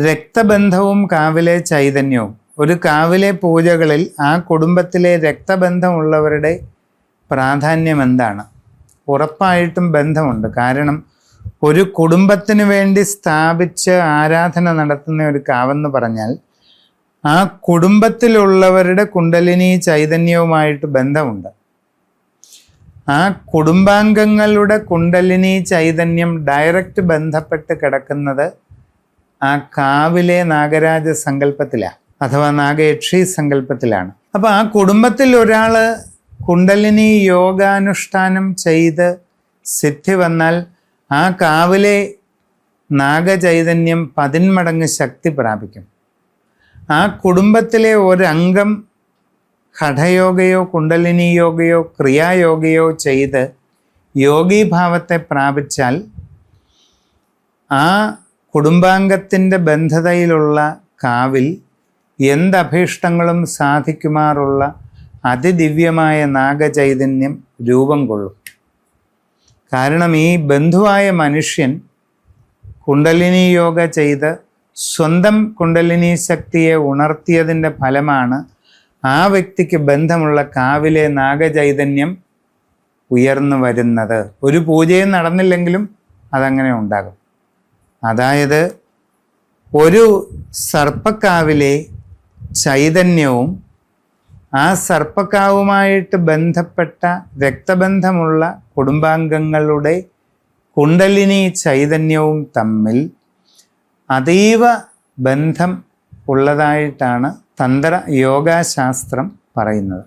രക്തബന്ധവും കാവിലെ ചൈതന്യവും. ഒരു കാവിലെ പൂജകളിൽ ആ കുടുംബത്തിലെ രക്തബന്ധമുള്ളവരുടെ പ്രാധാന്യം എന്താണ്? ഉറപ്പായിട്ടും ബന്ധമുണ്ട്. കാരണം ഒരു കുടുംബത്തിന് വേണ്ടി സ്ഥാപിച്ച് ആരാധന നടത്തുന്ന ഒരു കാവെന്ന് പറഞ്ഞാൽ ആ കുടുംബത്തിലുള്ളവരുടെ കുണ്ടലിനി ചൈതന്യവുമായിട്ട് ബന്ധമുണ്ട്. ആ കുടുംബാംഗങ്ങളുടെ കുണ്ടലിനി ചൈതന്യം ഡയറക്റ്റ് ബന്ധപ്പെട്ട് കിടക്കുന്നത് ആ കാവിലെ നാഗരാജ സങ്കല്പത്തിലാണ്, അഥവാ നാഗയക്ഷി സങ്കല്പത്തിലാണ്. അപ്പോൾ ആ കുടുംബത്തിൽ ഒരാൾ കുണ്ടലിനി യോഗാനുഷ്ഠാനം ചെയ്ത് സിദ്ധി വന്നാൽ ആ കാവിലെ നാഗചൈതന്യം 10 മടങ്ങ് ശക്തി പ്രാപിക്കും. ആ കുടുംബത്തിലെ ഒരംഗം ഹഠയോഗയോ കുണ്ടലിനി യോഗയോ ക്രിയായോഗയോ ചെയ്ത് യോഗീഭാവത്തെ പ്രാപിച്ചാൽ ആ കുടുംബാംഗത്തിൻ്റെ ബന്ധതയിലുള്ള കാവിൽ എന്തഭീഷ്ടങ്ങളും സാധിക്കുമാറുള്ള അതിദിവ്യമായ നാഗചൈതന്യം രൂപം കൊള്ളും. കാരണം ഈ ബന്ധുവായ മനുഷ്യൻ കുണ്ടലിനി യോഗ ചെയ്ത് സ്വന്തം കുണ്ടലിനി ശക്തിയെ ഉണർത്തിയതിൻ്റെ ഫലമാണ് ആ വ്യക്തിക്ക് ബന്ധമുള്ള കാവിലെ നാഗചൈതന്യം ഉയർന്നു വരുന്നത്. ഒരു പൂജയും നടന്നില്ലെങ്കിലും അതങ്ങനെ ഉണ്ടാകും. അതായത് ഒരു സർപ്പക്കാവിലെ ചൈതന്യവും ആ സർപ്പക്കാവുമായിട്ട് ബന്ധപ്പെട്ട രക്തബന്ധമുള്ള കുടുംബാംഗങ്ങളുടെ കുണ്ടലിനി ചൈതന്യവും തമ്മിൽ അതീവ ബന്ധം ഉള്ളതായിട്ടാണ് തന്ത്ര യോഗാശാസ്ത്രം പറയുന്നത്.